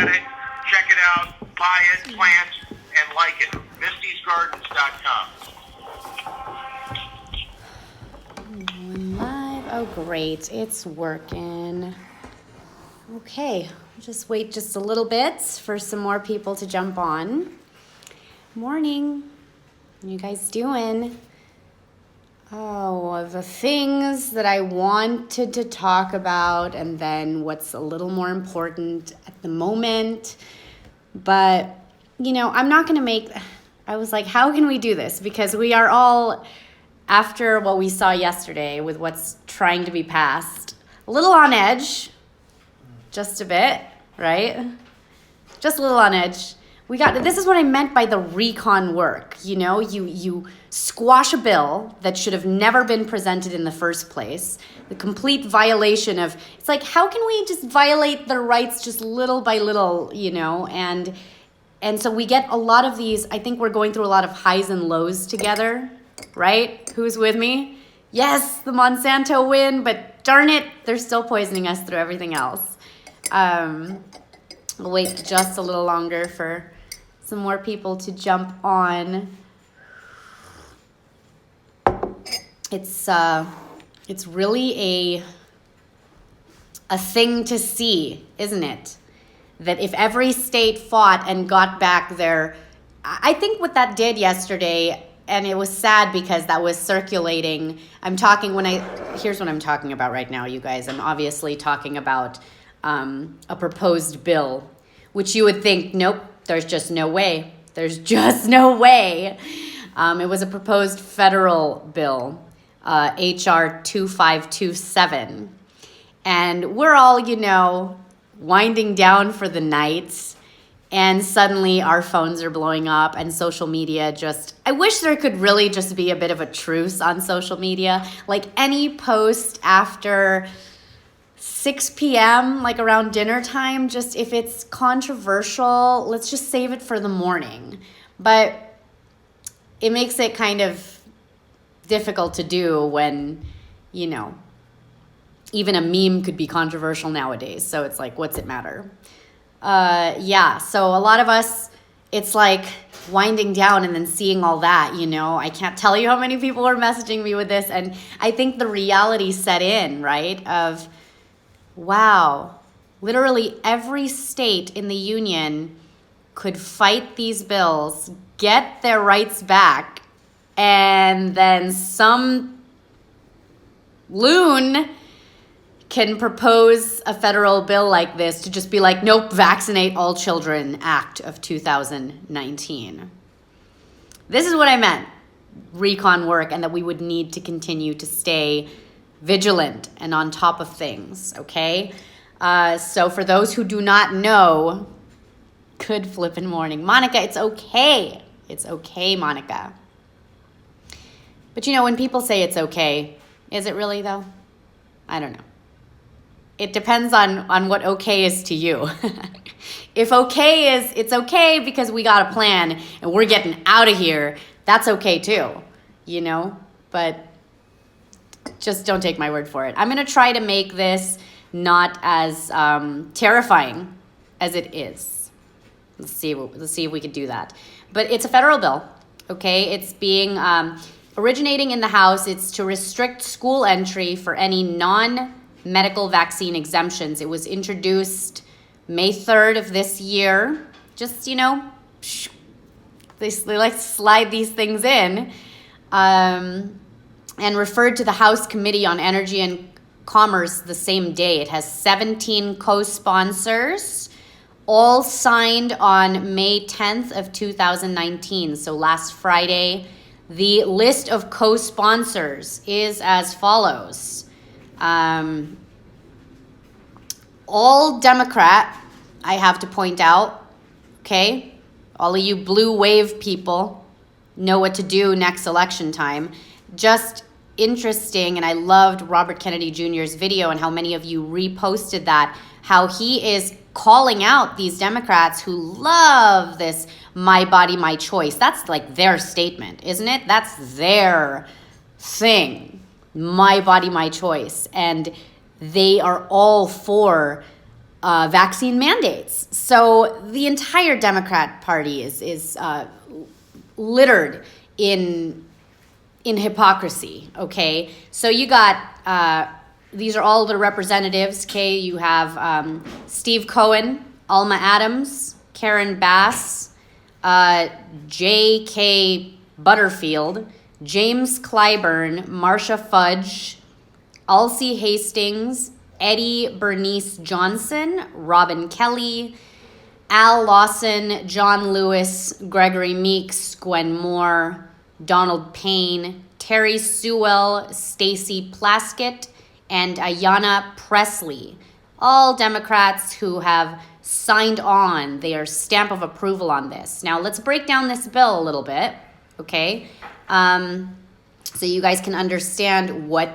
at it, check it out, buy it, plant, and like it. Misty'sGardens.com. Live. Oh, great. It's working. Okay. Just wait just a little bit for some more people to jump on. Morning. What you guys doing? Oh, the things that I wanted to talk about and then what's a little more important at the moment. But, you know, I'm not going to I was like, how can we do this? Because we are all, after what we saw yesterday with what's trying to be passed, a little on edge, just a bit, right? Just a little on edge. This is what I meant by the recon work. You know, you squash a bill that should have never been presented in the first place. The complete violation of, it's like, how can we just violate their rights just little by little, you know? And so we get a lot of these, I think we're going through a lot of highs and lows together, right? Who's with me? Yes, the Monsanto win, but darn it, they're still poisoning us through everything else. We'll wait just a little longer for some more people to jump on. It's really a thing to see, isn't it? That if every state fought and got back their, I think what that did yesterday, and it was sad because that was circulating. Here's what I'm talking about right now, you guys. I'm obviously talking about a proposed bill, which you would think, nope, there's just no way. There's just no way. It was a proposed federal bill, HR 2527. And we're all, you know, winding down for the night. And suddenly our phones are blowing up and social media I wish there could really just be a bit of a truce on social media. Like any post after 6 p.m., like around dinner time, just if it's controversial, let's just save it for the morning. But it makes it kind of difficult to do when, you know, even a meme could be controversial nowadays. So it's like, what's it matter? So a lot of us, it's like winding down and then seeing all that, you know. I can't tell you how many people are messaging me with this. And I think the reality set in, right, of, wow, literally every state in the union could fight these bills, get their rights back, and then some loon can propose a federal bill like this to just be like, nope, Vaccinate All Children Act of 2019. This is what I meant, recon work, and that we would need to continue to stay vigilant and on top of things, okay? So for those who do not know, good flippin' morning. Monica, it's okay. It's okay, Monica. But you know, when people say it's okay, is it really though? I don't know. It depends on what okay is to you. If okay is, it's okay because we got a plan and we're getting out of here, that's okay too, you know? But just don't take my word for it. I'm going to try to make this not as terrifying as it is. Let's see if we can do that. But it's a federal bill, okay? It's being originating in the House. It's to restrict school entry for any non-medical vaccine exemptions. It was introduced May 3rd of this year. Just, you know, they like to slide these things in. And referred to the House Committee on Energy and Commerce the same day. It has 17 co-sponsors, all signed on May 10th of 2019, so last Friday. The list of co-sponsors is as follows. All Democrat, I have to point out, okay? All of you blue wave people know what to do next election time. Just interesting, and I loved Robert Kennedy Jr.'s video and how many of you reposted that, how he is calling out these Democrats who love this my body, my choice. That's like their statement, isn't it? That's their thing, my body, my choice. And they are all for vaccine mandates. So the entire Democrat Party is littered in hypocrisy. Okay, so you got these are all the representatives. Okay, you have Steve Cohen, Alma Adams, Karen Bass, J.K. Butterfield, James Clyburn, Marcia Fudge, Alcee Hastings, Eddie Bernice Johnson, Robin Kelly, Al Lawson, John Lewis, Gregory Meeks, Gwen Moore, Donald Payne, Terry Sewell, Stacey Plaskett, and Ayanna Pressley. All Democrats who have signed on their stamp of approval on this. Now let's break down this bill a little bit, okay? So you guys can understand what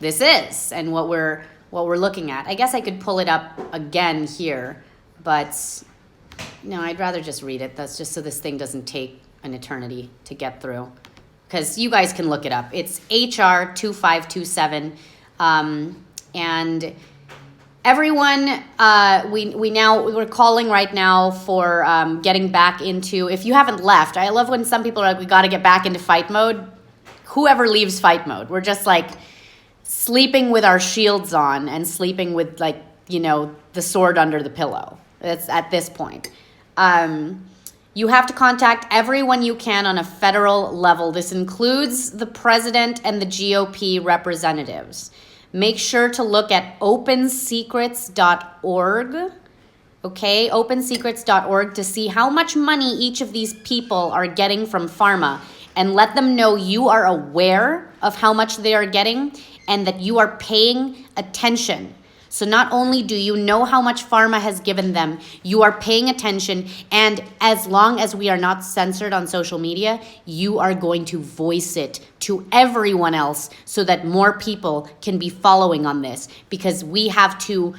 this is and what we're looking at. I guess I could pull it up again here, but no, I'd rather just read it. That's just so this thing doesn't take an eternity to get through, because you guys can look it up. It's HR 2527, and everyone, we're calling right now for getting back into, if you haven't left, I love when some people are like, we got to get back into fight mode. Whoever leaves fight mode, we're just like sleeping with our shields on and sleeping with, like, you know, the sword under the pillow. It's at this point. You have to contact everyone you can on a federal level. This includes the president and the GOP representatives. Make sure to look at opensecrets.org, okay? Opensecrets.org to see how much money each of these people are getting from pharma, and let them know you are aware of how much they are getting and that you are paying attention. So not only do you know how much pharma has given them, you are paying attention, and as long as we are not censored on social media, you are going to voice it to everyone else so that more people can be following on this, because we have to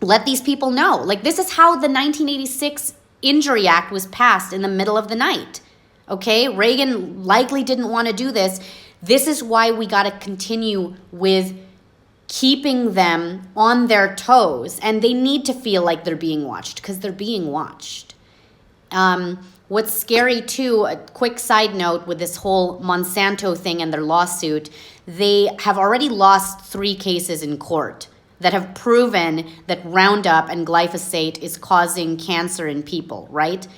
let these people know. Like, this is how the 1986 Injury Act was passed in the middle of the night. Okay, Reagan likely didn't want to do this. This is why we got to continue with keeping them on their toes, and they need to feel like they're being watched, because they're being watched. What's scary too, a quick side note with this whole Monsanto thing and their lawsuit, they have already lost 3 cases in court that have proven that Roundup and glyphosate is causing cancer in people, right?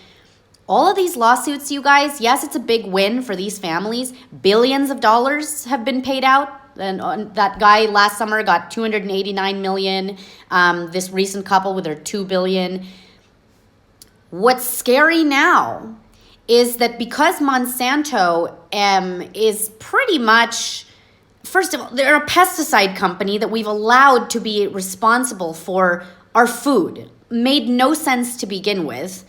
All of these lawsuits, you guys, yes, it's a big win for these families. Billions of dollars have been paid out. And that guy last summer got $289 million. This recent couple with their $2 billion. What's scary now is that because Monsanto is pretty much, first of all, they're a pesticide company that we've allowed to be responsible for our food. Made no sense to begin with.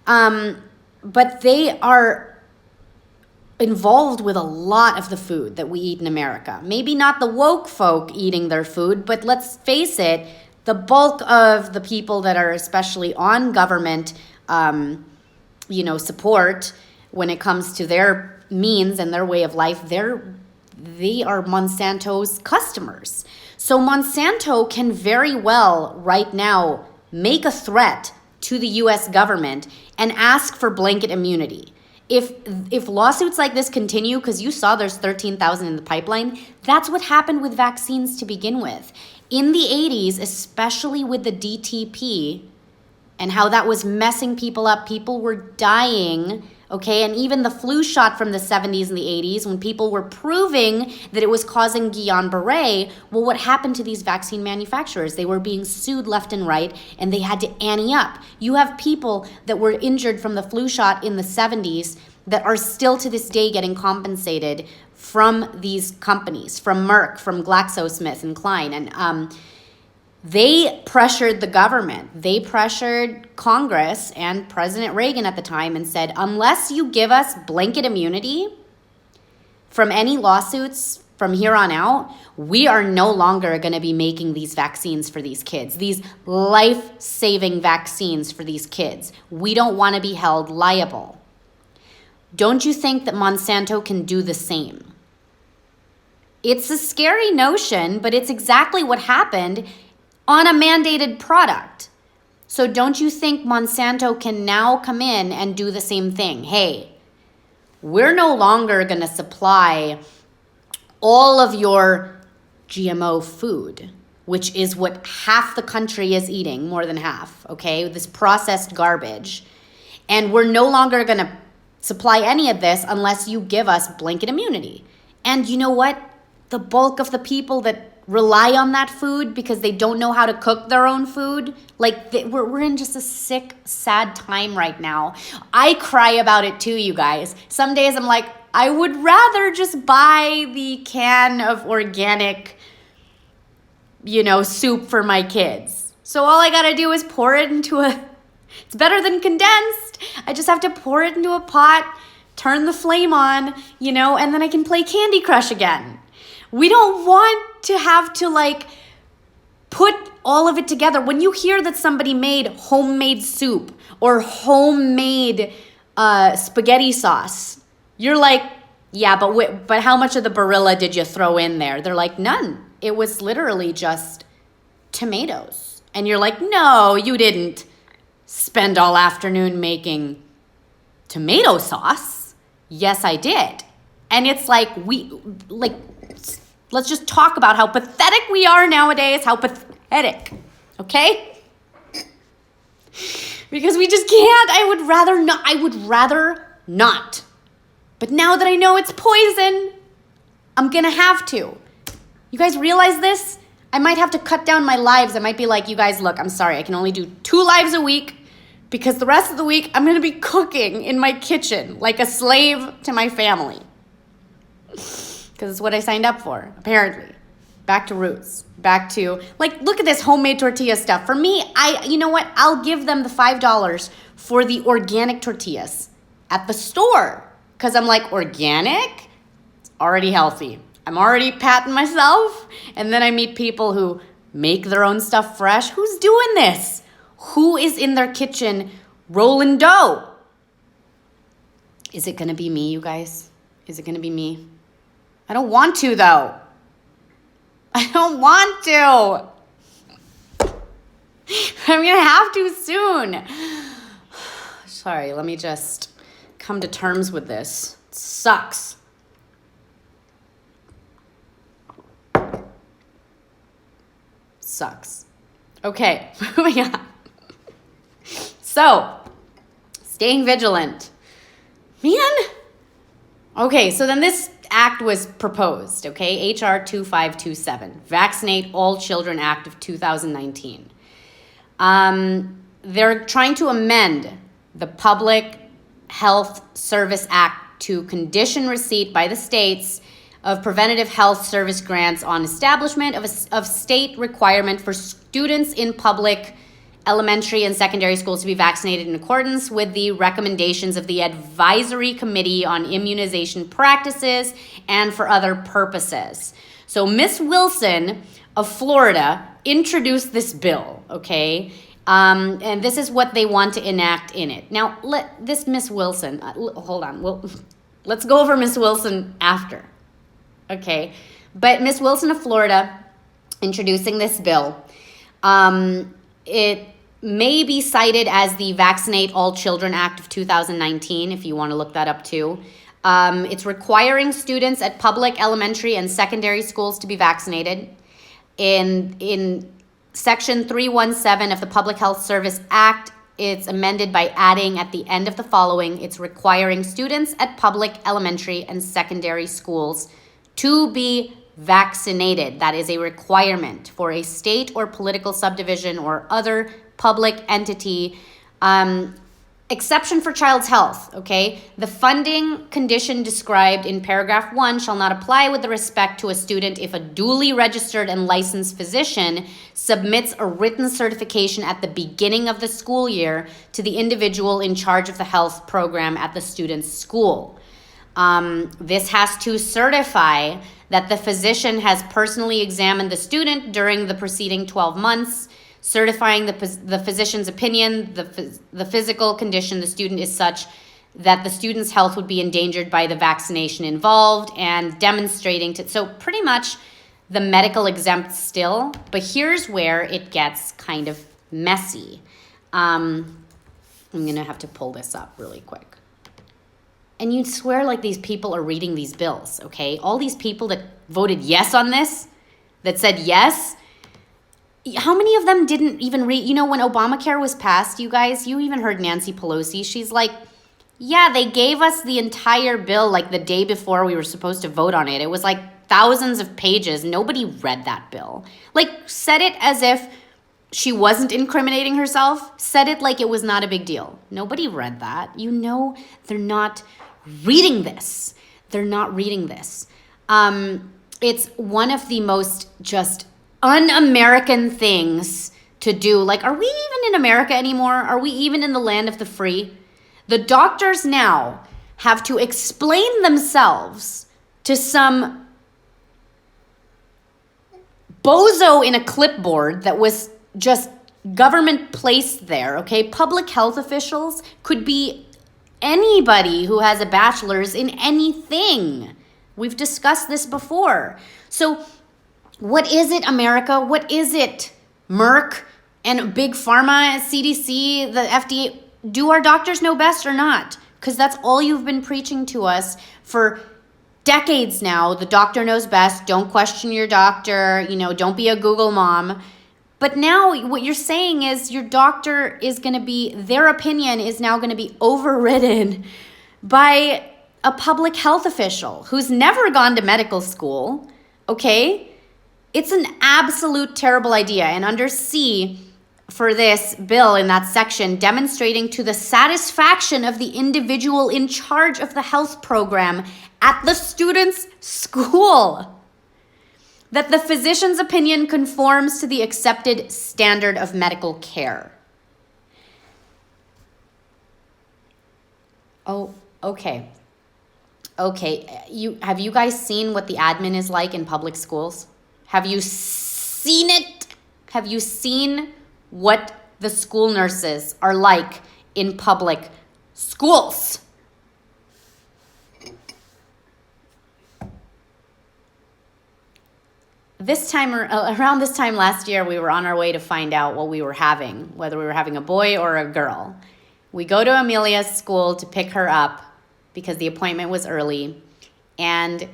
But they are involved with a lot of the food that we eat in America. Maybe not the woke folk eating their food, but let's face it, the bulk of the people that are especially on government, support when it comes to their means and their way of life, they are Monsanto's customers. So Monsanto can very well right now make a threat to the US government and ask for blanket immunity. If lawsuits like this continue, because you saw there's 13,000 in the pipeline, that's what happened with vaccines to begin with. In the 80s, especially with the DTP and how that was messing people up, people were dying, okay? And even the flu shot from the 70s and the 80s, when people were proving that it was causing Guillain-Barré, well, what happened to these vaccine manufacturers? They were being sued left and right, and they had to ante up. You have people that were injured from the flu shot in the 70s that are still to this day getting compensated from these companies, from Merck, from GlaxoSmithKline, and they pressured the government. They pressured Congress and President Reagan at the time and said, unless you give us blanket immunity from any lawsuits from here on out, we are no longer going to be making these vaccines for these kids, these life-saving vaccines for these kids. We don't want to be held liable. Don't you think that Monsanto can do the same? It's a scary notion, but it's exactly what happened on a mandated product. So don't you think Monsanto can now come in and do the same thing? Hey, we're no longer going to supply all of your GMO food, which is what half the country is eating, more than half, okay? This processed garbage. And we're no longer going to supply any of this unless you give us blanket immunity. And you know what? The bulk of the people that rely on that food because they don't know how to cook their own food, like we're in just a sick, sad time right now. I cry about it too, you guys. Some days I'm like, I would rather just buy the can of organic, soup for my kids. So all I gotta do is pour it into it's better than condensed. I just have to pour it into a pot, turn the flame on, and then I can play Candy Crush again. We don't want to have to put all of it together. When you hear that somebody made homemade soup or homemade spaghetti sauce, you're like, yeah, but how much of the Barilla did you throw in there? They're like, none. It was literally just tomatoes. And you're like, no, you didn't spend all afternoon making tomato sauce. Yes, I did. And it's let's just talk about how pathetic we are nowadays, how pathetic, okay? Because we just can't. I would rather not. But now that I know it's poison, I'm gonna have to. You guys realize this? I might have to cut down my lives. I might be like, you guys, look, I'm sorry. I can only do 2 lives a week because the rest of the week I'm gonna be cooking in my kitchen like a slave to my family. Because it's what I signed up for, apparently. Back to roots. Back to, look at this homemade tortilla stuff. For me, you know what? I'll give them the $5 for the organic tortillas at the store. Because I'm like, organic? It's already healthy. I'm already patting myself. And then I meet people who make their own stuff fresh. Who's doing this? Who is in their kitchen rolling dough? Is it going to be me, you guys? Is it going to be me? I don't want to, though. I don't want to. I'm going to have to soon. Sorry, let me just come to terms with this. It sucks. Sucks. Okay, moving on. So, staying vigilant. Man. Okay, so then this act was proposed, okay? HR 2527, Vaccinate All Children Act of 2019. They're trying to amend the Public Health Service Act to condition receipt by the states of preventative health service grants on establishment of state requirement for students in public elementary and secondary schools to be vaccinated in accordance with the recommendations of the Advisory Committee on Immunization Practices and for other purposes. So Miss Wilson of Florida introduced this bill, okay? And this is what they want to enact in it. Now, this Miss Wilson, hold on, let's go over Miss Wilson after, okay? But Miss Wilson of Florida introducing this bill, it may be cited as the Vaccinate All Children Act of 2019, if you want to look that up too. It's requiring students at public elementary and secondary schools to be vaccinated. In Section 317 of the Public Health Service Act, it's amended by adding at the end of the following: it's requiring students at public elementary and secondary schools to be vaccinated. That is a requirement for a state or political subdivision or other public entity. Exception for child's health, okay? The funding condition described in paragraph 1 shall not apply with respect to a student if a duly registered and licensed physician submits a written certification at the beginning of the school year to the individual in charge of the health program at the student's school. This has to certify that the physician has personally examined the student during the preceding 12 months, certifying the physician's opinion, the physical condition the student is such that the student's health would be endangered by the vaccination involved, and demonstrating so pretty much the medical exempt still, but here's where it gets kind of messy. I'm gonna have to pull this up really quick. And you'd swear like these people are reading these bills, okay? All these people that voted yes on this, that said yes, how many of them didn't even read? You know, when Obamacare was passed, you guys, you even heard Nancy Pelosi. She's like, yeah, they gave us the entire bill like the day before we were supposed to vote on it. It was like thousands of pages. Nobody read that bill. Like, said it as if she wasn't incriminating herself. Said it like it was not a big deal. Nobody read that. You know, they're not reading this. They're not reading this. It's one of the most just un-American things to do. Like, are we even in America anymore? Are we even in the land of the free? The doctors now have to explain themselves to some bozo in a clipboard that was just government placed there, okay? Public health officials could be anybody who has a bachelor's in anything. We've discussed this before. So what is it, America? What is it, Merck and Big Pharma, CDC, the FDA? Do our doctors know best or not? Because that's all you've been preaching to us for decades now. The doctor knows best. Don't question your doctor. You know, don't be a Google mom. But now what you're saying is your doctor is going to be, their opinion is now going to be overridden by a public health official who's never gone to medical school, okay? It's an absolute terrible idea. And under C for this bill in that section, demonstrating to the satisfaction of the individual in charge of the health program at the student's school that the physician's opinion conforms to the accepted standard of medical care. Oh, okay. Okay, have you guys seen what the admin is like in public schools? Have you seen it? Have you seen what the school nurses are like in public schools? Around this time last year, we were on our way to find out what we were having, whether we were having a boy or a girl. We go to Amelia's school to pick her up because the appointment was early, and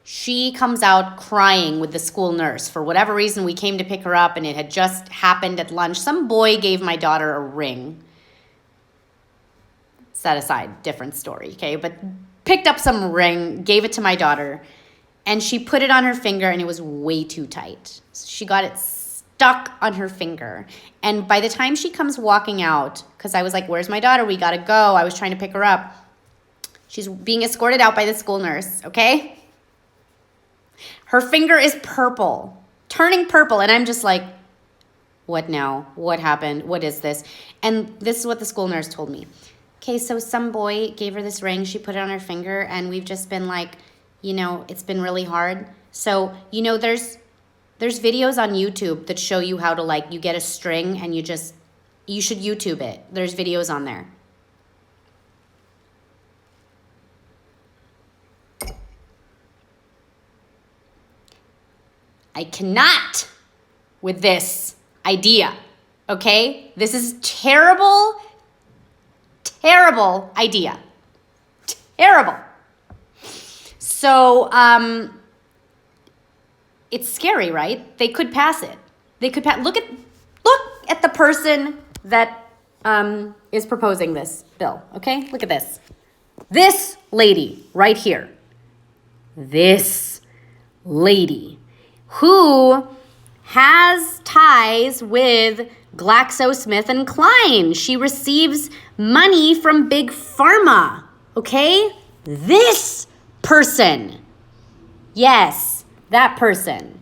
she comes out crying with the school nurse. For whatever reason, we came to pick her up, and it had just happened at lunch. Some boy gave my daughter a ring. Set aside, different story, okay? But picked up some ring, gave it to my daughter, and she put it on her finger, and it was way too tight. So she got it stuck on her finger. And by the time she comes walking out, because I was like, where's my daughter? We got to go. I was trying to pick her up. She's being escorted out by the school nurse, okay? Her finger is purple, turning purple. And I'm just like, what now? What happened? What is this? And this is what the school nurse told me. Okay, so some boy gave her this ring. She put it on her finger. And we've just been like, you know, it's been really hard. So, you know, there's videos on YouTube that show you how to, like, you get a string and you should YouTube it. There's videos on there. I cannot with this idea, okay? This is terrible, terrible idea. Terrible. So, it's scary, right? They could pass it. They could pass. Look at the person that is proposing this bill, okay? Look at this. This lady right here. This lady who has ties with GlaxoSmithKline. She receives money from Big Pharma, okay? This person. Yes, that person.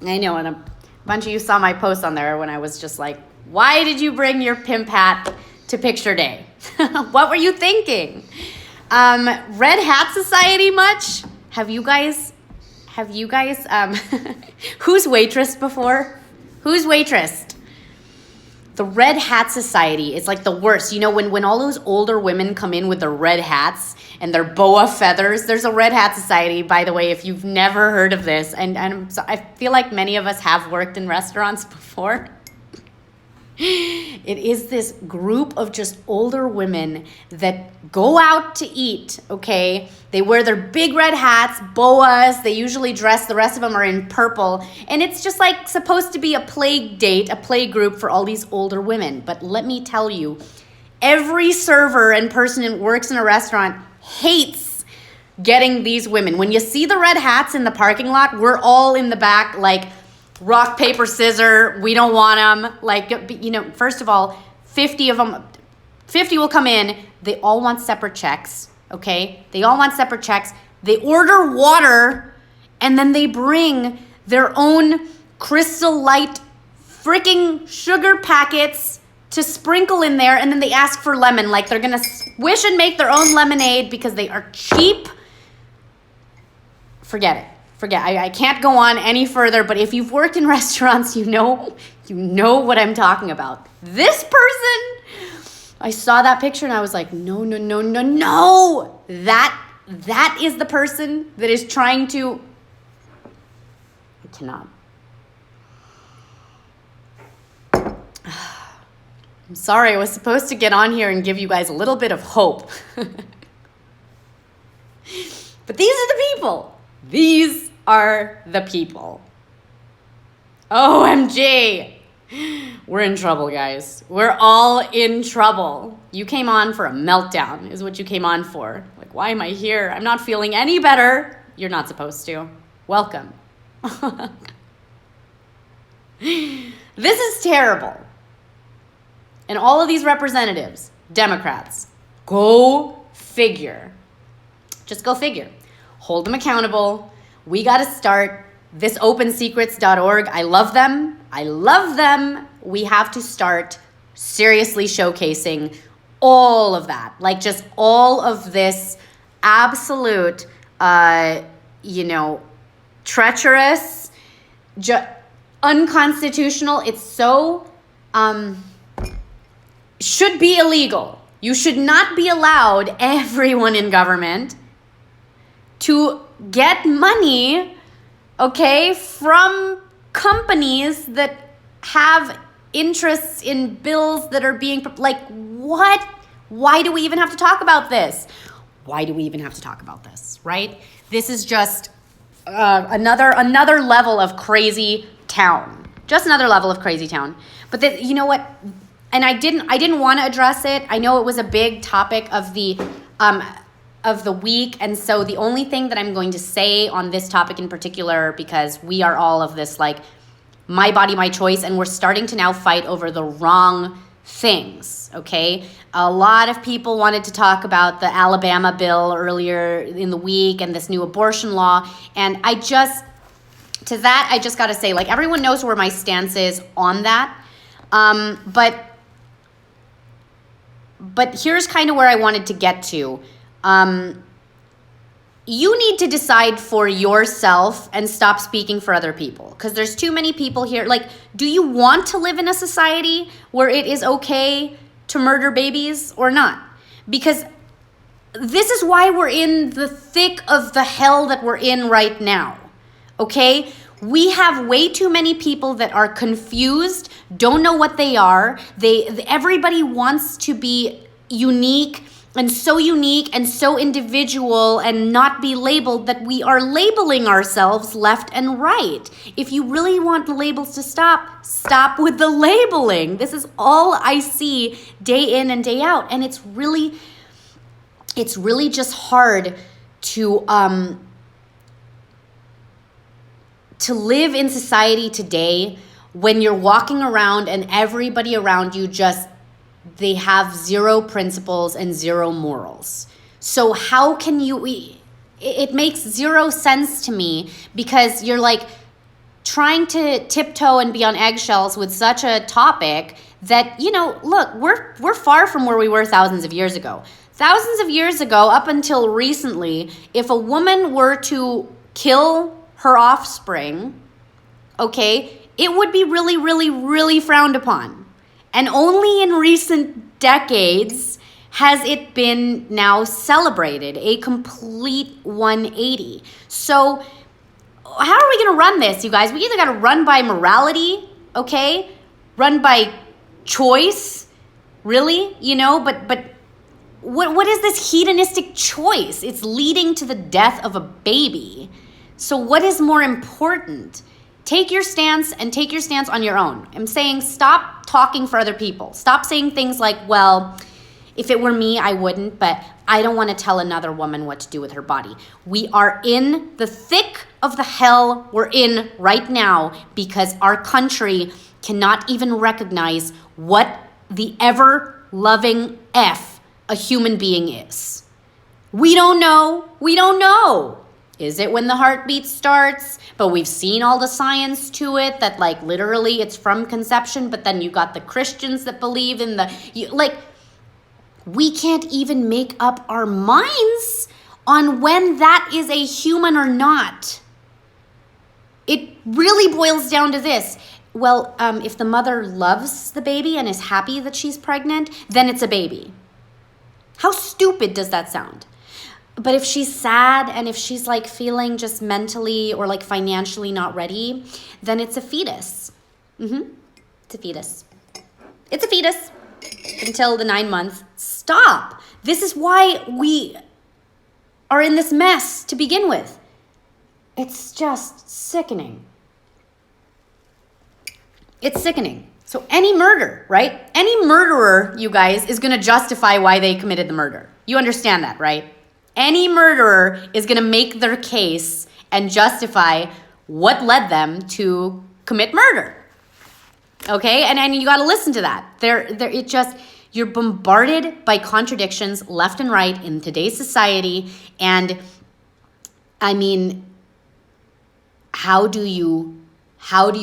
I know, and a bunch of you saw my post on there when I was just like, why did you bring your pimp hat to picture day? What were you thinking? Red Hat Society much? Have you guys, who's waitressed before? Who's waitressed? The red hat society is like the worst. You know, when all those older women come in with their red hats and their boa feathers, there's a red hat society, by the way, if you've never heard of this. And so I feel like many of us have worked in restaurants before. It is this group of just older women that go out to eat, okay? They wear their big red hats, boas. They usually dress, the rest of them are in purple. And it's just like supposed to be a play date, a play group for all these older women. But let me tell you, every server and person who works in a restaurant hates getting these women. When you see the red hats in the parking lot, we're all in the back like, rock, paper, scissor, we don't want them. Like, you know, first of all, 50 of them, 50 will come in. They all want separate checks, okay? They all want separate checks. They order water, and then they bring their own Crystal Light freaking sugar packets to sprinkle in there, and then they ask for lemon. Like, they're going to swish and make their own lemonade because they are cheap. Forget it. I can't go on any further, but if you've worked in restaurants, you know what I'm talking about. This person, I saw that picture and I was like, no. That is the person that is trying to, I cannot. I'm sorry, I was supposed to get on here and give you guys a little bit of hope. But these are the people. These are the people. OMG. We're in trouble, guys. We're all in trouble. You came on for a meltdown, is what you came on for. Like, why am I here? I'm not feeling any better. You're not supposed to. Welcome. This is terrible. And all of these representatives, Democrats, go figure. Just go figure. Hold them accountable. We got to start this opensecrets.org. I love them. We have to start seriously showcasing all of that. Like just all of this absolute, treacherous, unconstitutional. It's so, should be illegal. You should not be allowed, everyone in government, to get money, okay, from companies that have interests in bills that are being, like, what? Why do we even have to talk about this? Right? This is just another level of crazy town. Just another level of crazy town. But you know what? And I didn't want to address it. I know it was a big topic of the week, and so the only thing that I'm going to say on this topic in particular, because we are all of this like my body, my choice, and we're starting to now fight over the wrong things, okay? A lot of people wanted to talk about the Alabama bill earlier in the week and this new abortion law, and I just got to say, like, everyone knows where my stance is on that, but here's kind of where I wanted to get to. You need to decide for yourself and stop speaking for other people, because there's too many people here. Like, do you want to live in a society where it is okay to murder babies or not? Because this is why we're in the thick of the hell that we're in right now, okay? We have way too many people that are confused, don't know what they are. Everybody wants to be unique and so individual and not be labeled, that we are labeling ourselves left and right. If you really want the labels to stop with the labeling. This is all I see day in and day out. And it's really just hard to live in society today when you're walking around and everybody around you they have zero principles and zero morals. So how can it makes zero sense to me, because you're like trying to tiptoe and be on eggshells with such a topic that, look, we're far from where we were thousands of years ago. Thousands of years ago, up until recently, if a woman were to kill her offspring, okay, it would be really, really, really frowned upon. And only in recent decades has it been now celebrated, a complete 180. So how are we going to run this, you guys? We either got to run by morality, okay? Run by choice, really, but what is this hedonistic choice? It's leading to the death of a baby. So what is more important? Take your stance and take your stance on your own. I'm saying stop talking for other people. Stop saying things like, well, if it were me, I wouldn't, but I don't want to tell another woman what to do with her body. We are in the thick of the hell we're in right now because our country cannot even recognize what the ever-loving F a human being is. We don't know. We don't know. Is it when the heartbeat starts? But we've seen all the science to it that like literally it's from conception, but then you got the Christians that believe in we can't even make up our minds on when that is a human or not. It really boils down to this. Well, if the mother loves the baby and is happy that she's pregnant, then it's a baby. How stupid does that sound? But if she's sad and if she's like feeling just mentally or like financially not ready, then it's a fetus. It's a fetus. It's a fetus until the 9 months. Stop. This is why we are in this mess to begin with. It's just sickening. It's sickening. So any murder, right? Any murderer, you guys, is going to justify why they committed the murder. You understand that, right? Any murderer is going to make their case and justify what led them to commit murder. Okay? And you got to listen to that. You're bombarded by contradictions left and right in today's society. And I mean, how do you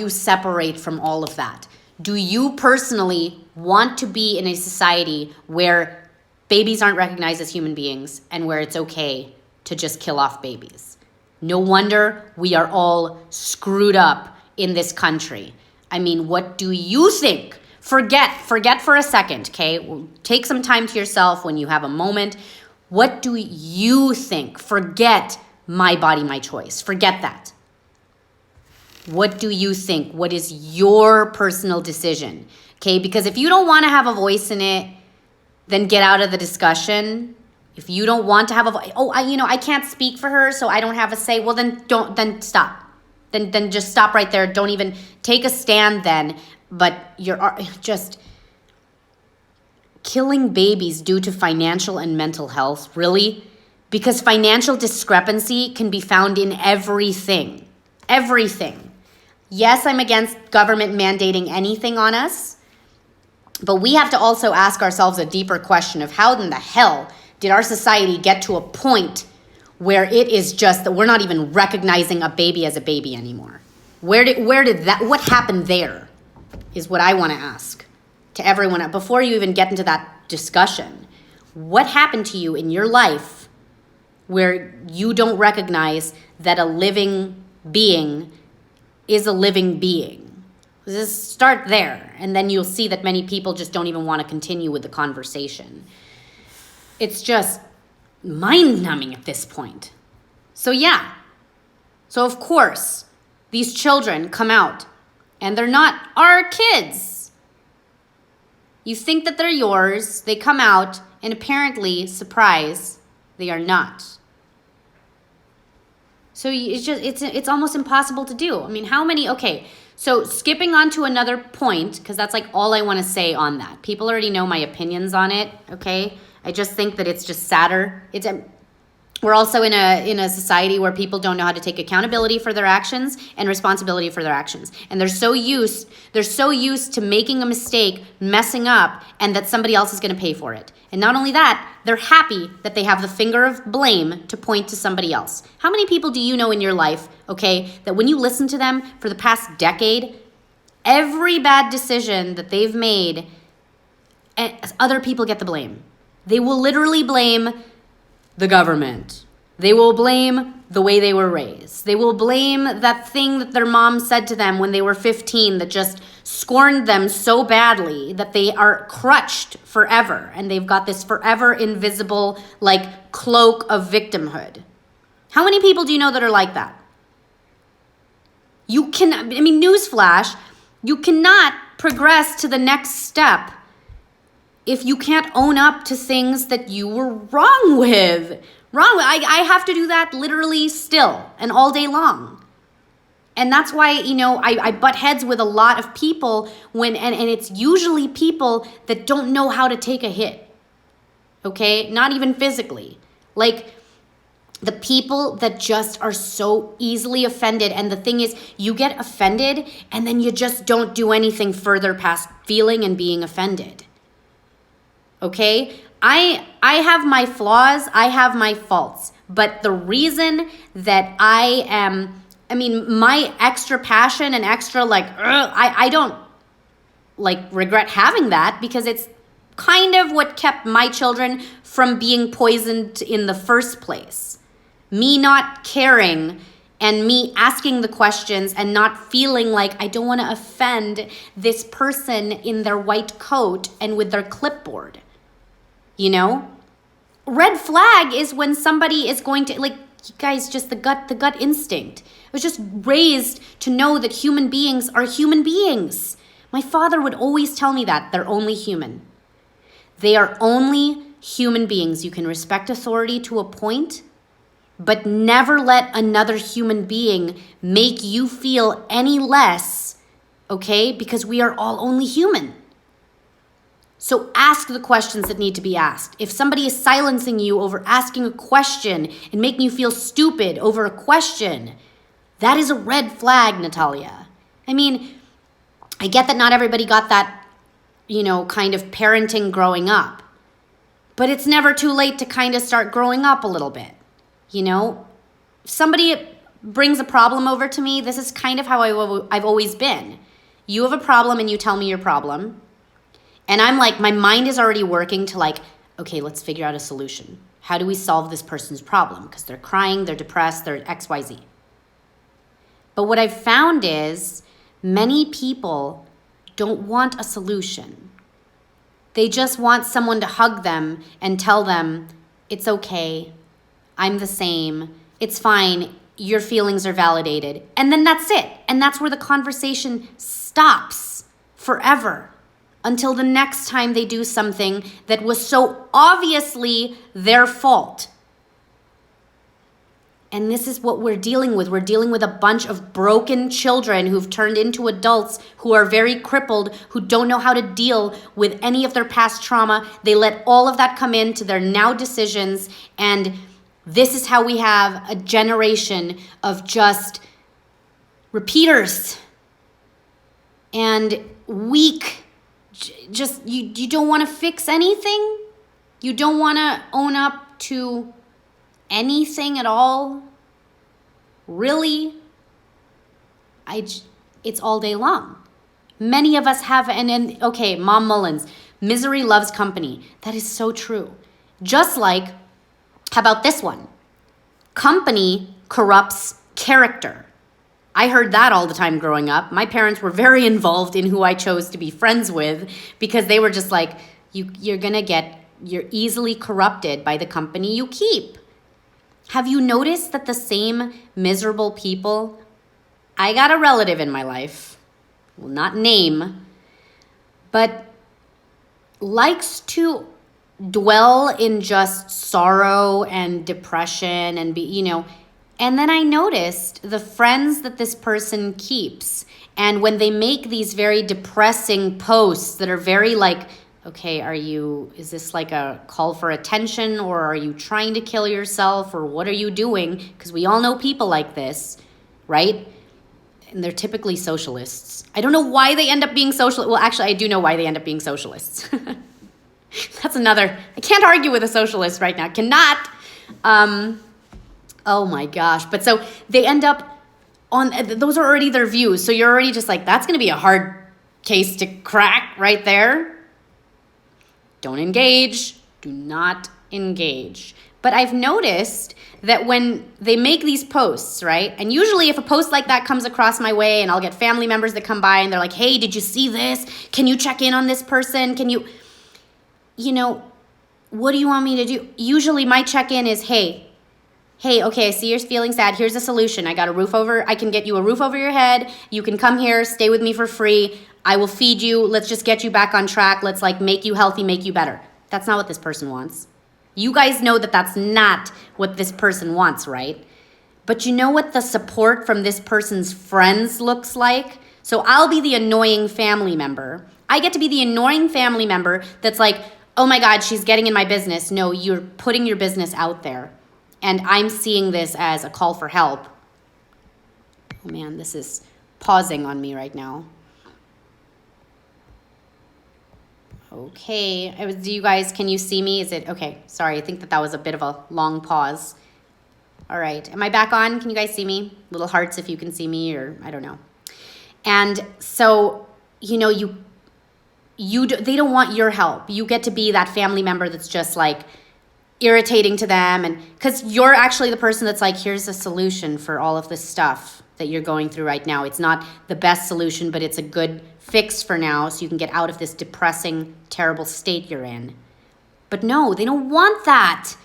separate from all of that? Do you personally want to be in a society where babies aren't recognized as human beings and where it's okay to just kill off babies? No wonder we are all screwed up in this country. I mean, what do you think? Forget for a second, okay? Take some time to yourself when you have a moment. What do you think? Forget my body, my choice. Forget that. What do you think? What is your personal decision? Okay, because if you don't want to have a voice in it, then get out of the discussion. If you don't want to have a voice, I can't speak for her, so I don't have a say. Well, then stop. Then just stop right there. Don't even take a stand then. But you're just killing babies due to financial and mental health, really? Because financial discrepancy can be found in everything. Everything. Yes, I'm against government mandating anything on us, but we have to also ask ourselves a deeper question of how in the hell did our society get to a point where it is just that we're not even recognizing a baby as a baby anymore? Where did that, what happened there is what I want to ask to everyone before you even get into that discussion. What happened to you in your life where you don't recognize that a living being is a living being? Just start there, and then you'll see that many people just don't even want to continue with the conversation. It's just mind-numbing at this point. So yeah. So of course, these children come out, and they're not our kids. You think that they're yours, they come out, and apparently, surprise, they are not. So it's almost impossible to do. I mean, so skipping on to another point, because that's like all I want to say on that. People already know my opinions on it, okay? I just think that it's just sadder. We're also in a society where people don't know how to take accountability for their actions and responsibility for their actions. And they're so used to making a mistake, messing up, and that somebody else is going to pay for it. And not only that, they're happy that they have the finger of blame to point to somebody else. How many people do you know in your life, okay, that when you listen to them for the past decade, every bad decision that they've made, other people get the blame? They will literally blame the government, They will blame the way they were raised. They will blame that thing that their mom said to them when they were 15 that just scorned them so badly that they are crutched forever. And they've got this forever invisible like cloak of victimhood. How many people do you know that are like that? Newsflash, you cannot progress to the next step if you can't own up to things that you were wrong with. I have to do that literally still and all day long. And that's why, I butt heads with a lot of people and it's usually people that don't know how to take a hit. Okay? Not even physically. Like the people that just are so easily offended. And the thing is, you get offended and then you just don't do anything further past feeling and being offended. Okay? I have my flaws, I have my faults, but the reason that my extra passion and extra I don't regret having that because it's kind of what kept my children from being poisoned in the first place. Me not caring and me asking the questions and not feeling like I don't want to offend this person in their white coat and with their clipboard. Red flag is when somebody is going to, you guys, just the gut instinct. I was just raised to know that human beings are human beings. My father would always tell me that. They're only human. They are only human beings. You can respect authority to a point, but never let another human being make you feel any less, okay? Because we are all only human. So ask the questions that need to be asked. If somebody is silencing you over asking a question and making you feel stupid over a question, that is a red flag, Natalia. I get that not everybody got that, kind of parenting growing up. But it's never too late to kind of start growing up a little bit. If somebody brings a problem over to me, this is kind of how I've always been. You have a problem and you tell me your problem. And I'm my mind is already working to okay, let's figure out a solution. How do we solve this person's problem? Because they're crying, they're depressed, they're XYZ. But what I've found is many people don't want a solution. They just want someone to hug them and tell them, it's okay, I'm the same, it's fine, your feelings are validated. And then that's it. And that's where the conversation stops forever. Until the next time they do something that was so obviously their fault. And this is what we're dealing with. We're dealing with a bunch of broken children who've turned into adults who are very crippled, who don't know how to deal with any of their past trauma. They let all of that come into their now decisions. And this is how we have a generation of just repeaters and weak. Just you don't want to fix anything. You don't want to own up to anything at all. Really? It's all day long. Many of us have, okay, Mom Mullins, misery loves company. That is so true. Just like, how about this one? Company corrupts character. I heard that all the time growing up. My parents were very involved in who I chose to be friends with because they were just you're easily corrupted by the company you keep. Have you noticed that the same miserable people, I got a relative in my life, will not name, but likes to dwell in just sorrow and depression and and then I noticed the friends that this person keeps. And when they make these very depressing posts that are very okay, is this a call for attention or are you trying to kill yourself or what are you doing? Because we all know people like this, right? And they're typically socialists. I don't know why they end up being socialists. Well, actually, I do know why they end up being socialists. That's I can't argue with a socialist right now. Cannot. Oh my gosh. But so they end up those are already their views. So you're already just that's going to be a hard case to crack right there. Don't engage. Do not engage. But I've noticed that when they make these posts, right? And usually if a post like that comes across my way and I'll get family members that come by and they're like, hey, did you see this? Can you check in on this person? Can you, what do you want me to do? Usually my check-in is, hey, okay, I see you're feeling sad. Here's a solution. I can get you a roof over your head. You can come here, stay with me for free. I will feed you. Let's just get you back on track. Let's make you healthy, make you better. That's not what this person wants. You guys know that that's not what this person wants, right? But you know what the support from this person's friends looks like? So I'll be the annoying family member. I get to be the annoying family member that's like, oh my God, she's getting in my business. No, you're putting your business out there. And I'm seeing this as a call for help. Oh man, this is pausing on me right now. Okay, do you guys, can you see me? Is it, okay, sorry, I think that was a bit of a long pause. All right, am I back on? Can you guys see me? Little hearts if you can see me, or I don't know. And so, they don't want your help. You get to be that family member that's just irritating to them, and because you're actually the person that's like, here's a solution for all of this stuff that you're going through right now. It's not the best solution, but it's a good fix for now so you can get out of this depressing, terrible state you're in. But no, they don't want that.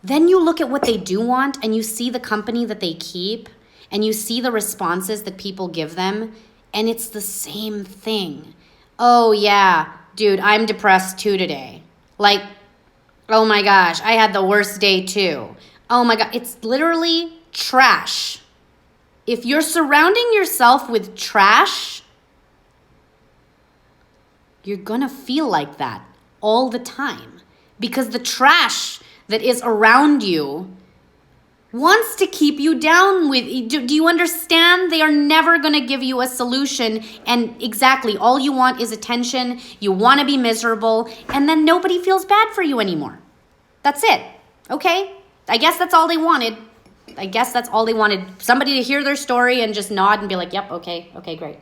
Then you look at what they do want and you see the company that they keep and you see the responses that people give them, and it's the same thing. Oh yeah, dude, I'm depressed too today. Oh my gosh, I had the worst day too. Oh my God, it's literally trash. If you're surrounding yourself with trash, you're gonna feel like that all the time, because the trash that is around you wants to keep you down with. Do you understand? They are never gonna give you a solution, and exactly, all you want is attention. You wanna be miserable, and then nobody feels bad for you anymore. That's it, okay? I guess that's all they wanted. Somebody to hear their story and just nod and be like, yep, okay, great.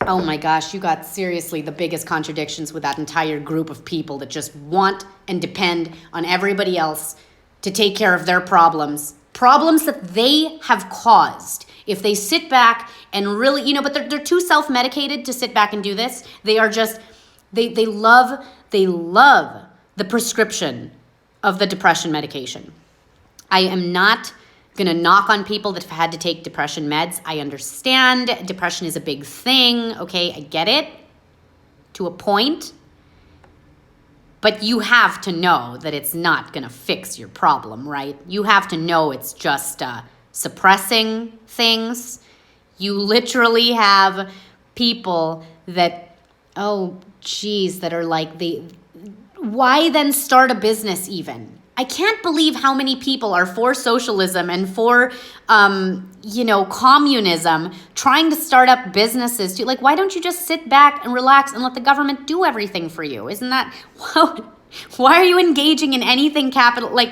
Oh my gosh, you got seriously the biggest contradictions with that entire group of people that just want and depend on everybody else to take care of their problems that they have caused. If they sit back and really, but they're too self-medicated to sit back and do this. They are just, they love the prescription of the depression medication. I am not going to knock on people that have had to take depression meds. I understand depression is a big thing. Okay, I get it to a point. But you have to know that it's not going to fix your problem, right? You have to know it's just suppressing things. You literally have people that, that are why then start a business even? I can't believe how many people are for socialism and for, communism, trying to start up businesses too. Why don't you just sit back and relax and let the government do everything for you? Isn't that, why are you engaging in anything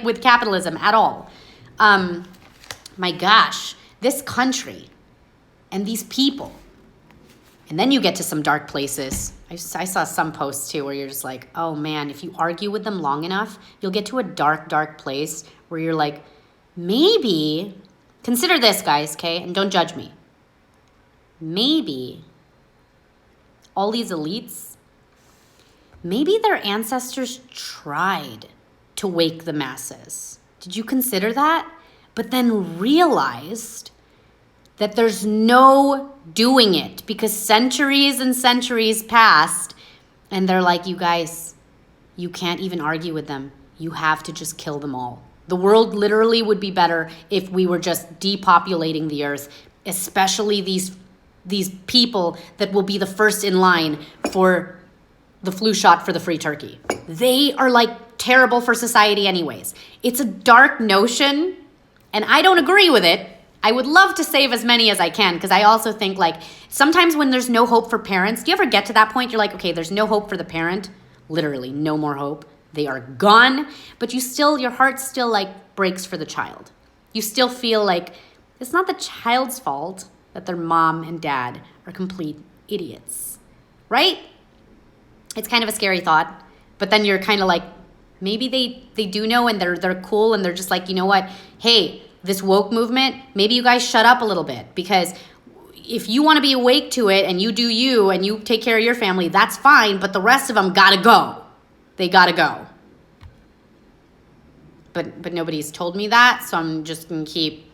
with capitalism at all? My gosh, this country and these people. And then you get to some dark places. I saw some posts too where you're just like, oh man, if you argue with them long enough, you'll get to a dark, dark place where you're like, maybe, consider this guys, okay? And don't judge me. Maybe all these elites, maybe their ancestors tried to wake the masses. Did you consider that? But then realized that there's no doing it because centuries and centuries passed, and they're like, you guys, you can't even argue with them. You have to just kill them all. The world literally would be better if we were just depopulating the earth, especially these people that will be the first in line for the flu shot for the free turkey. They are terrible for society anyways. It's a dark notion, and I don't agree with it. I would love to save as many as I can, because I also think sometimes when there's no hope for parents, do you ever get to that point? You're like, okay, there's no hope for the parent. Literally, no more hope. They are gone. But your heart still breaks for the child. You still feel like it's not the child's fault that their mom and dad are complete idiots, right? It's kind of a scary thought. But then you're kind of Maybe they do know, and they're cool, and they're just like, you know what? Hey, this woke movement, maybe you guys shut up a little bit, because if you want to be awake to it and you do you and you take care of your family, that's fine, but the rest of them gotta go. They gotta go. But nobody's told me that, so I'm just gonna keep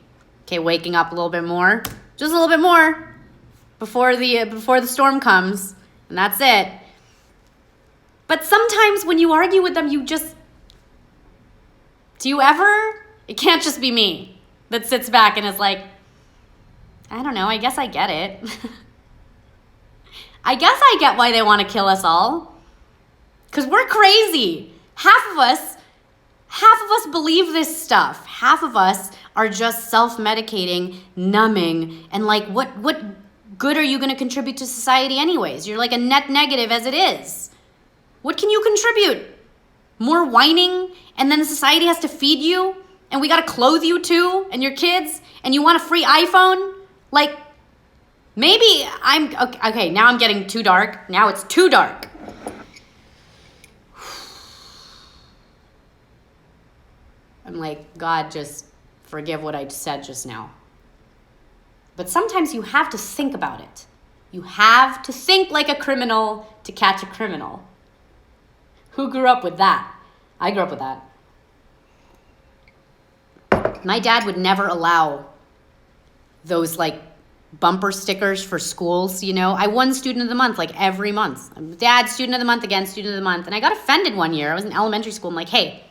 waking up a little bit more, just a little bit more before the storm comes, and that's it. But sometimes when you argue with them, do you ever? It can't just be me that sits back and is like, I don't know, I guess I get it. I guess I get why they want to kill us all. Because we're crazy. Half of us believe this stuff. Half of us are just self-medicating, numbing, and like, what good are you going to contribute to society anyways? You're like a net negative as it is. What can you contribute? More whining, and then society has to feed you, and we got to clothe you too, and your kids, and you want a free iPhone? Like, maybe okay, now I'm getting too dark. Now it's too dark. I'm like, God, just forgive what I said just now. But sometimes you have to think about it. You have to think like a criminal to catch a criminal. Who grew up with that? I grew up with that. My dad would never allow those like bumper stickers for schools, you know. I won student of the month like every month. Dad, student of the month again, student of the month. And I got offended one year. I was in elementary school. I'm like, hey,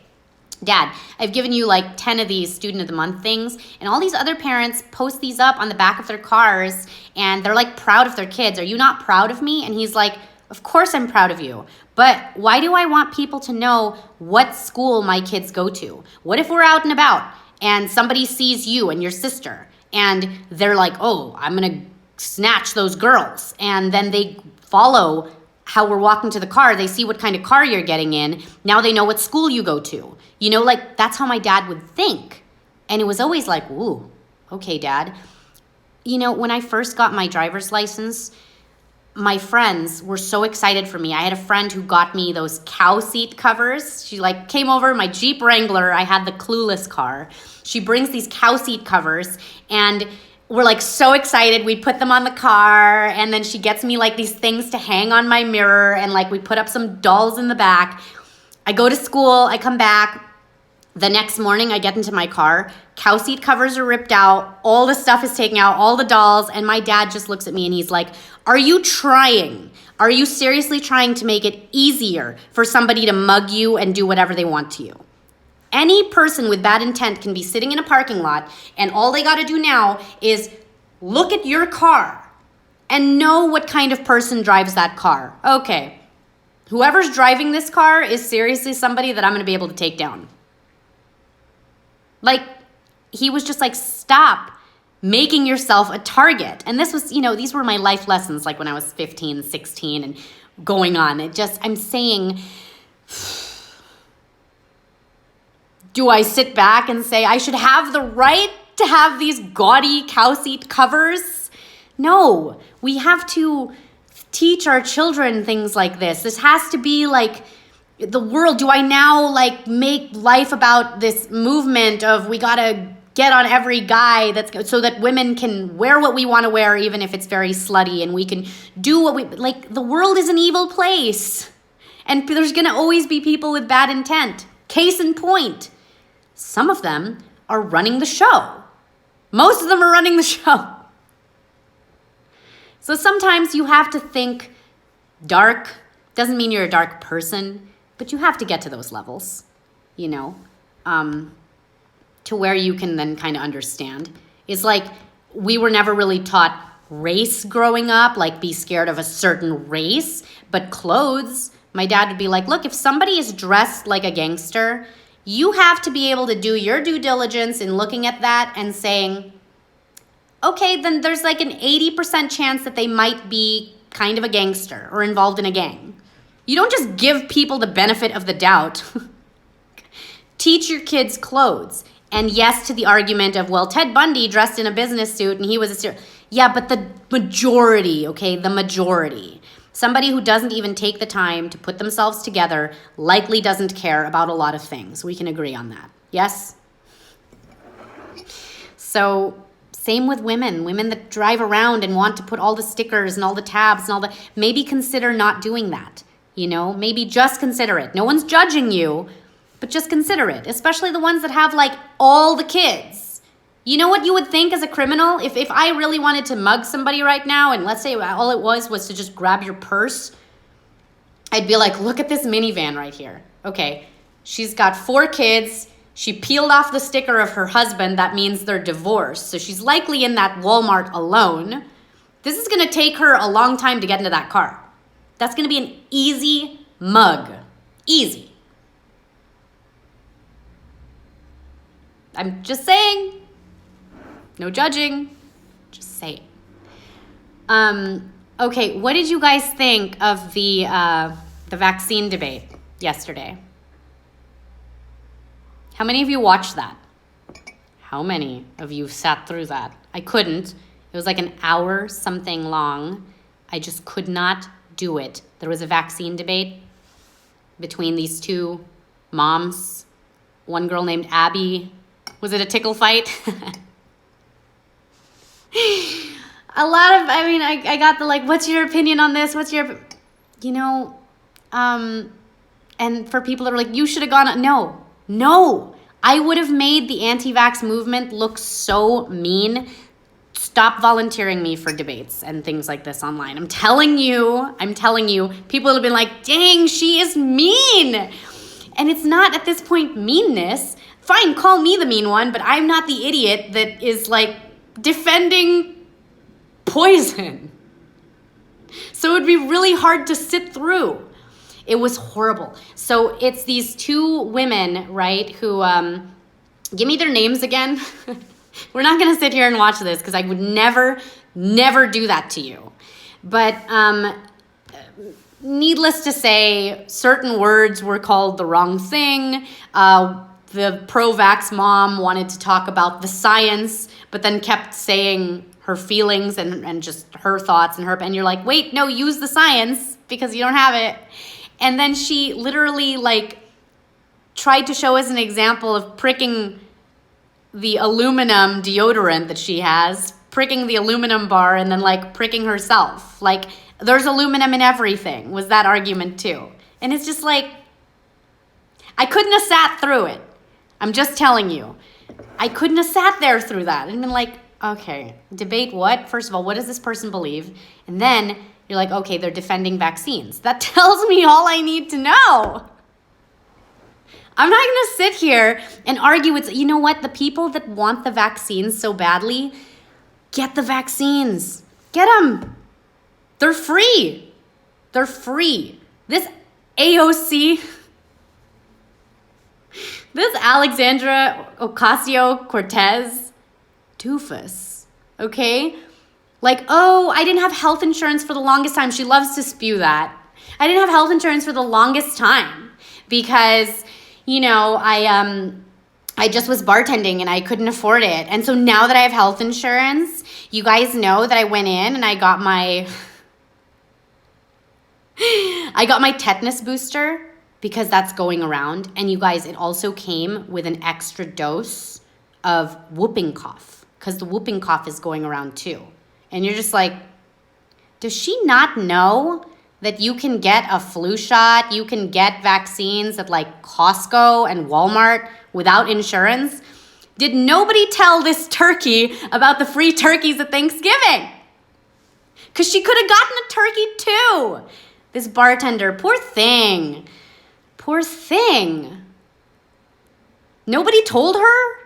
Dad, I've given you like 10 of these student of the month things, and all these other parents post these up on the back of their cars, and they're like proud of their kids. Are you not proud of me? And he's like, of course I'm proud of you. But why do I want people to know what school my kids go to? What if we're out and about and somebody sees you and your sister and they're like, oh, I'm going to snatch those girls. And then they follow how we're walking to the car. They see what kind of car you're getting in. Now they know what school you go to. You know, like that's how my dad would think. And it was always like, ooh, okay, Dad. You know, when I first got my driver's license, my friends were so excited for me. I had a friend who got me those cow seat covers. She like came over, my Jeep Wrangler, I had the Clueless car. She brings these cow seat covers, and we're like so excited. We put them on the car, and then she gets me like these things to hang on my mirror, and like we put up some dolls in the back. I go to school, I come back. The next morning I get into my car, cow seat covers are ripped out, all the stuff is taken out, all the dolls, and my dad just looks at me and he's like, are you trying? Are you seriously trying to make it easier for somebody to mug you and do whatever they want to you? Any person with bad intent can be sitting in a parking lot, and all they gotta do now is look at your car and know what kind of person drives that car. Okay, whoever's driving this car is seriously somebody that I'm gonna be able to take down. Like, he was just like, stop making yourself a target. And this was, you know, these were my life lessons, like when I was 15, 16 and going on. I'm saying, do I sit back and say I should have the right to have these gaudy cow seat covers? No, we have to teach our children things like this. This has to be like the world. Do I now like make life about this movement of we gotta get on every guy so that women can wear what we want to wear, even if it's very slutty, and we can do what we like? The world is an evil place, and there's gonna always be people with bad intent. Case in point, some of them are running the show. Most of them are running the show. So sometimes you have to think dark. Doesn't mean you're a dark person, but you have to get to those levels, you know, to where you can then kind of understand. It's like we were never really taught race growing up, like be scared of a certain race, but clothes, my dad would be like, look, if somebody is dressed like a gangster, you have to be able to do your due diligence in looking at that and saying, okay, then there's like an 80% chance that they might be kind of a gangster or involved in a gang. You don't just give people the benefit of the doubt. Teach your kids clothes. And yes to the argument of, well, Ted Bundy dressed in a business suit and he was a serial. Yeah, but the majority, okay, the majority. Somebody who doesn't even take the time to put themselves together likely doesn't care about a lot of things. We can agree on that. Yes? So same with women that drive around and want to put all the stickers and all the tabs and all the, maybe consider not doing that. You know, maybe just consider it. No one's judging you, but just consider it, especially the ones that have like all the kids. You know what you would think as a criminal? If I really wanted to mug somebody right now, and let's say all it was to just grab your purse, I'd be like, look at this minivan right here. Okay, she's got 4 kids. She peeled off the sticker of her husband. That means they're divorced. So she's likely in that Walmart alone. This is going to take her a long time to get into that car. That's going to be an easy mug. Easy. I'm just saying. No judging. Just saying. Okay, what did you guys think of the vaccine debate yesterday? How many of you watched that? How many of you sat through that? I couldn't. It was like an hour something long. I just could not do it. There was a vaccine debate between these 2 moms. One girl named Abby. Was it a tickle fight? A lot of, I mean, I got the like, what's your opinion on this? What's your, you know, and for people that are like, you should have gone, no, I would have made the anti-vax movement look so mean. Stop volunteering me for debates and things like this online. I'm telling you, people have been like, dang, she is mean. And it's not at this point meanness. Fine, call me the mean one, but I'm not the idiot that is like defending poison. So it would be really hard to sit through. It was horrible. So it's these 2 women, right, who, give me their names again. We're not going to sit here and watch this because I would never do that to you. But needless to say, certain words were called the wrong thing. The pro-vax mom wanted to talk about the science, but then kept saying her feelings and just her thoughts and you're like, wait, no, use the science because you don't have it. And then she literally like tried to show us an example of pricking the aluminum deodorant that she has, pricking the aluminum bar and then like pricking herself. Like there's aluminum in everything was that argument too. And it's just like, I couldn't have sat through it. I'm just telling you. I couldn't have sat there through that and been like, okay, debate what? First of all, what does this person believe? And then you're like, okay, they're defending vaccines. That tells me all I need to know. I'm not going to sit here and argue with, you know what? The people that want the vaccines so badly, get the vaccines. Get them. They're free. They're free. This AOC, this Alexandra Ocasio-Cortez, doofus, okay? Like, oh, I didn't have health insurance for the longest time. She loves to spew that. I didn't have health insurance for the longest time because, you know, I just was bartending and I couldn't afford it. And so now that I have health insurance, you guys know that I went in and I got my tetanus booster because that's going around. And you guys, it also came with an extra dose of whooping cough because the whooping cough is going around too. And you're just like, does she not know that you can get a flu shot, you can get vaccines at like Costco and Walmart without insurance? Did nobody tell this turkey about the free turkeys at Thanksgiving? Because she could have gotten a turkey too. This bartender, poor thing. Poor thing. Nobody told her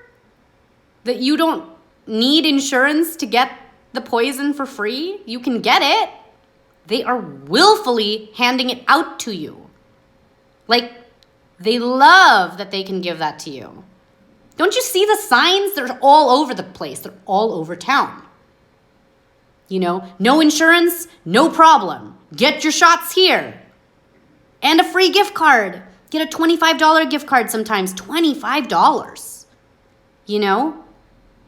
that you don't need insurance to get the poison for free. You can get it. They are willfully handing it out to you. Like, they love that they can give that to you. Don't you see the signs? They're all over the place. They're all over town. You know, no insurance, no problem. Get your shots here. And a free gift card. Get a $25 gift card sometimes. $25. You know?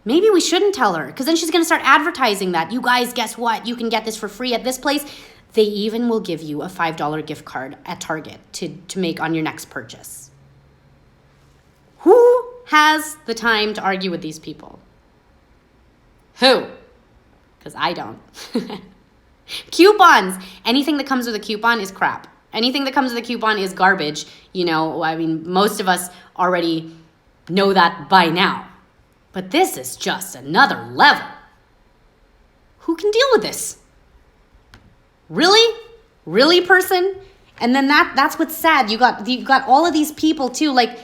Maybe we shouldn't tell her because then she's going to start advertising that. You guys, guess what? You can get this for free at this place. They even will give you a $5 gift card at Target to make on your next purchase. Who has the time to argue with these people? Who? Because I don't. Coupons. Anything that comes with a coupon is crap. Anything that comes with a coupon is garbage. I mean, most of us already know that by now. But this is just another level. Who can deal with this? Really? Really, person? And then that's what's sad. You got all of these people too. Like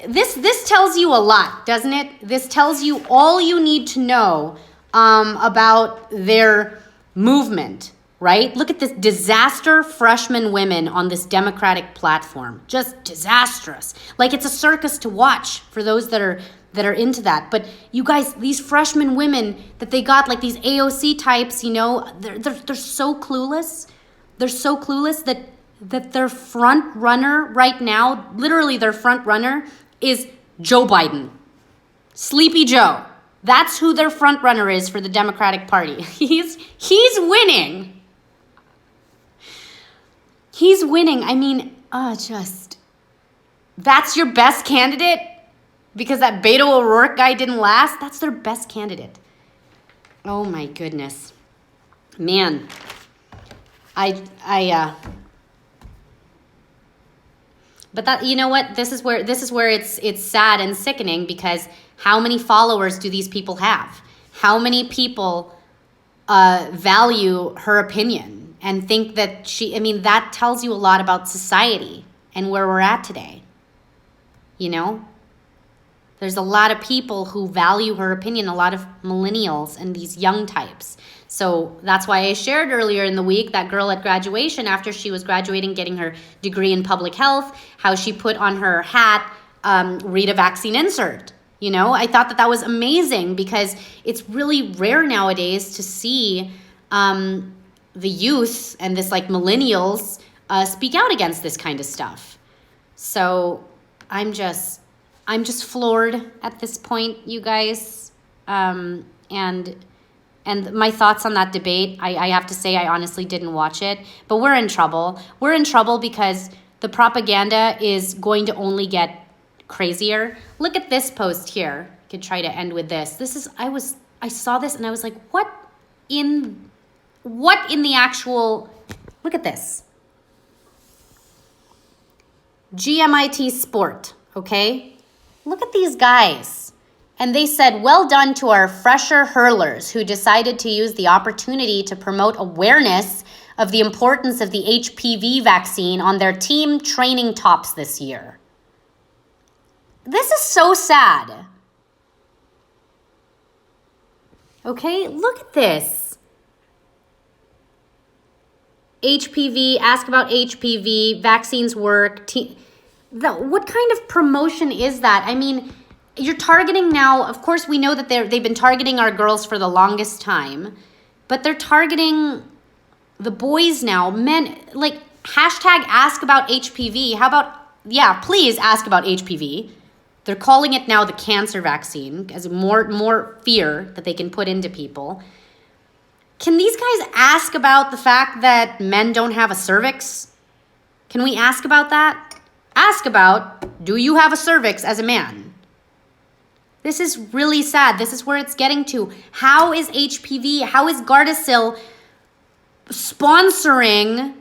this tells you a lot, doesn't it? This tells you all you need to know about their movement, right? Look at this disaster freshman women on this Democratic platform. Just disastrous. Like it's a circus to watch for those that are into that. But you guys, these freshman women that they got, like these AOC types, they're so clueless. They're so clueless that their front runner right now, literally their front runner is Joe Biden. Sleepy Joe. That's who their front runner is for the Democratic Party. He's winning. He's winning. I mean, that's your best candidate? Because that Beto O'Rourke guy didn't last? That's their best candidate. Oh my goodness. Man. But that, you know what? This is where it's sad and sickening, because how many followers do these people have? How many people value her opinion and think that that tells you a lot about society and where we're at today. There's a lot of people who value her opinion, a lot of millennials and these young types. So that's why I shared earlier in the week that girl at graduation, after she was graduating, getting her degree in public health, how she put on her hat, read a vaccine insert. I thought that was amazing, because it's really rare nowadays to see the youth and this like millennials speak out against this kind of stuff. So I'm just floored at this point, you guys. And my thoughts on that debate, I have to say I honestly didn't watch it. But we're in trouble. We're in trouble because the propaganda is going to only get crazier. Look at this post here. I could try to end with this. I saw this and I was like, what in the actual, look at this. GMIT Sport, okay? Look at these guys. And they said, well done to our fresher hurlers who decided to use the opportunity to promote awareness of the importance of the HPV vaccine on their team training tops this year. This is so sad. Okay, look at this. HPV, ask about HPV, vaccines work. What kind of promotion is that? I mean, you're targeting now, of course we know that they've been targeting our girls for the longest time, but they're targeting the boys now, men, like hashtag ask about HPV. How about, please ask about HPV. They're calling it now the cancer vaccine as more fear that they can put into people. Can these guys ask about the fact that men don't have a cervix? Can we ask about that? Ask about, do you have a cervix as a man? This is really sad. This is where it's getting to. How is HPV, how is Gardasil sponsoring?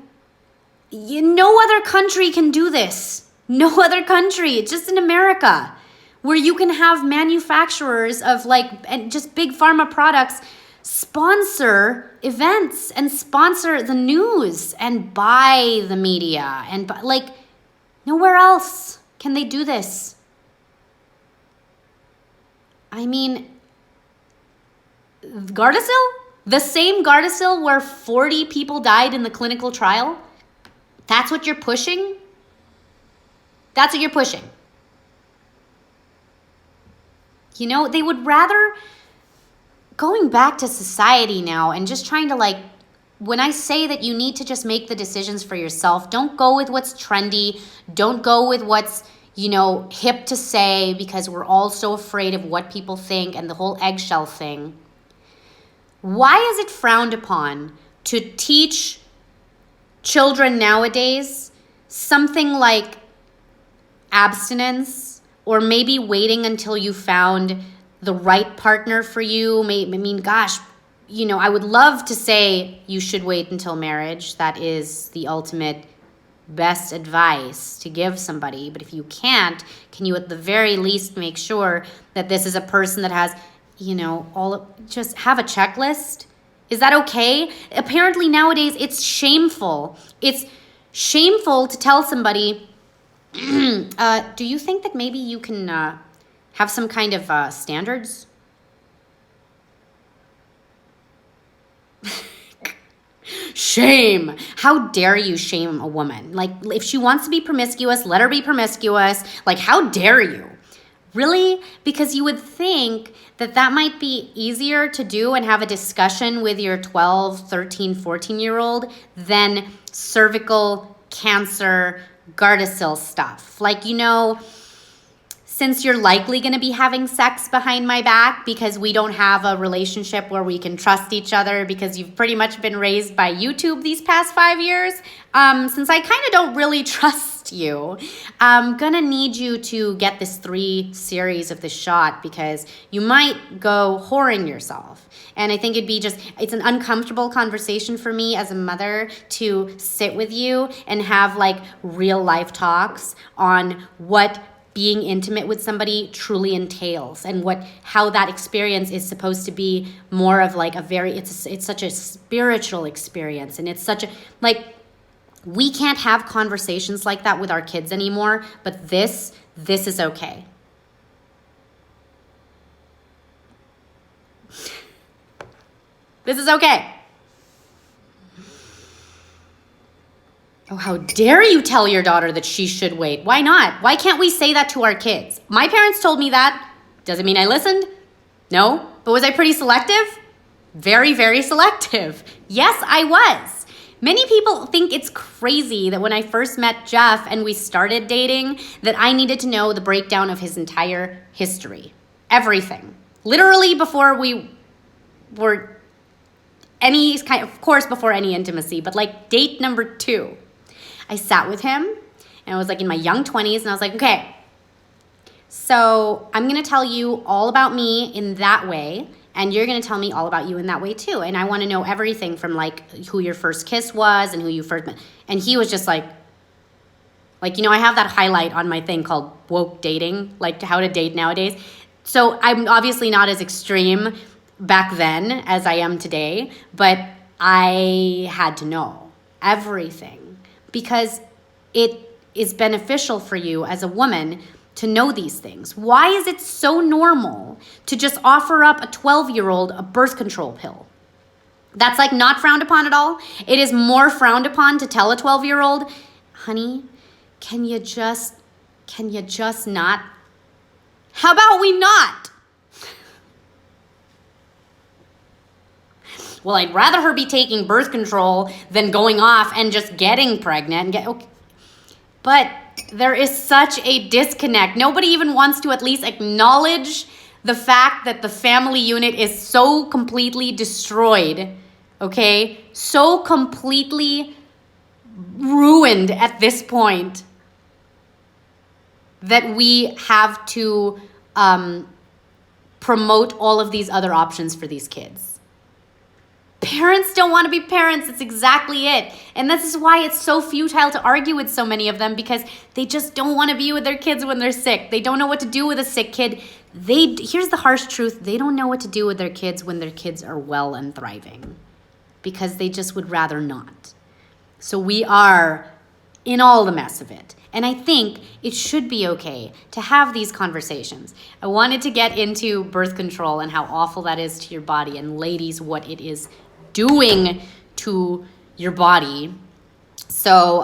No other country can do this. No other country. It's just in America, where you can have manufacturers of and just big pharma products sponsor events and sponsor the news and buy the media. And nowhere else can they do this. I mean, Gardasil? The same Gardasil where 40 people died in the clinical trial? That's what you're pushing? That's what you're pushing. They would rather, going back to society now and just trying to when I say that you need to just make the decisions for yourself, don't go with what's trendy. Don't go with what's, hip to say, because we're all so afraid of what people think and the whole eggshell thing. Why is it frowned upon to teach children nowadays, something like abstinence, or maybe waiting until you found the right partner for you. I mean, gosh, you know, I would love to say you should wait until marriage. That is the ultimate best advice to give somebody. But if you can't, can you at the very least make sure that this is a person that has, you know, just have a checklist? Is that okay? Apparently nowadays it's shameful. It's shameful to tell somebody, do you think that maybe you can have some kind of standards? Shame. How dare you shame a woman? Like, if she wants to be promiscuous, let her be promiscuous. Like, how dare you? Really? Because you would think that that might be easier to do and have a discussion with your 12, 13, 14-year-old than cervical cancer, Gardasil stuff. Like, you know, since you're likely going to be having sex behind my back because we don't have a relationship where we can trust each other because you've pretty much been raised by YouTube these past 5 years, since I kind of don't really trust you, I'm going to need you to get this 3 series of this shot because you might go whoring yourself. And I think it's an uncomfortable conversation for me as a mother to sit with you and have like real life talks on what being intimate with somebody truly entails and how that experience is supposed to be more of like it's such a spiritual experience, and it's such a, like, we can't have conversations like that with our kids anymore, but this is okay. This is okay. Oh, how dare you tell your daughter that she should wait? Why not? Why can't we say that to our kids? My parents told me that. Doesn't mean I listened. No. But was I pretty selective? Very, very selective. Yes, I was. Many people think it's crazy that when I first met Jeff and we started dating, that I needed to know the breakdown of his entire history. Everything. Literally before we were any kind, of course, before any intimacy, but like date number 2. I sat with him, and I was like in my young 20s, and I was like, okay, so I'm going to tell you all about me in that way, and you're going to tell me all about you in that way too. And I want to know everything from like who your first kiss was and who you first met. And he was just like, you know, I have that highlight on my thing called woke dating, like how to date nowadays. So I'm obviously not as extreme back then as I am today, but I had to know everything. Because it is beneficial for you as a woman to know these things. Why is it so normal to just offer up a 12-year-old a birth control pill? That's like not frowned upon at all. It is more frowned upon to tell a 12-year-old, honey, can you just not? How about we not? Well, I'd rather her be taking birth control than going off and just getting pregnant. Okay. But there is such a disconnect. Nobody even wants to at least acknowledge the fact that the family unit is so completely destroyed, okay? So completely ruined at this point that we have to promote all of these other options for these kids. Parents don't want to be parents. It's exactly it. And this is why it's so futile to argue with so many of them, because they just don't want to be with their kids when they're sick. They don't know what to do with a sick kid. Here's the harsh truth. They don't know what to do with their kids when their kids are well and thriving, because they just would rather not. So we are in all the mess of it. And I think it should be okay to have these conversations. I wanted to get into birth control and how awful that is to your body, and ladies, what it is doing to your body. So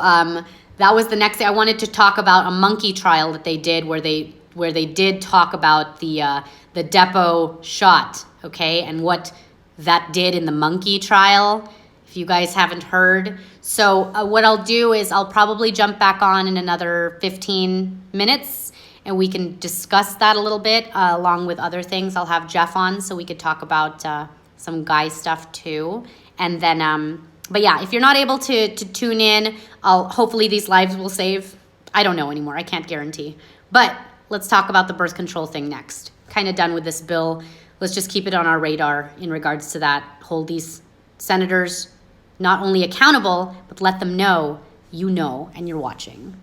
that was the next thing. I wanted to talk about a monkey trial that they did where they did talk about the Depo shot, okay, and what that did in the monkey trial, if you guys haven't heard. So what I'll do is I'll probably jump back on in another 15 minutes, and we can discuss that a little bit along with other things. I'll have Jeff on so we could talk about some guy stuff too. And then But yeah, if you're not able to tune in, hopefully these lives will save. I don't know anymore. I can't guarantee. But let's talk about the birth control thing next. Kind of done with this bill. Let's just keep it on our radar in regards to that. Hold these senators not only accountable, but let them know you know and you're watching.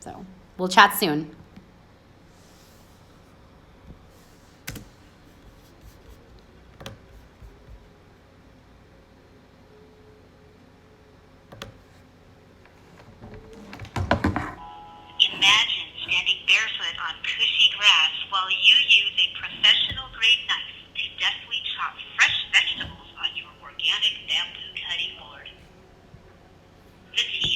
So we'll chat soon.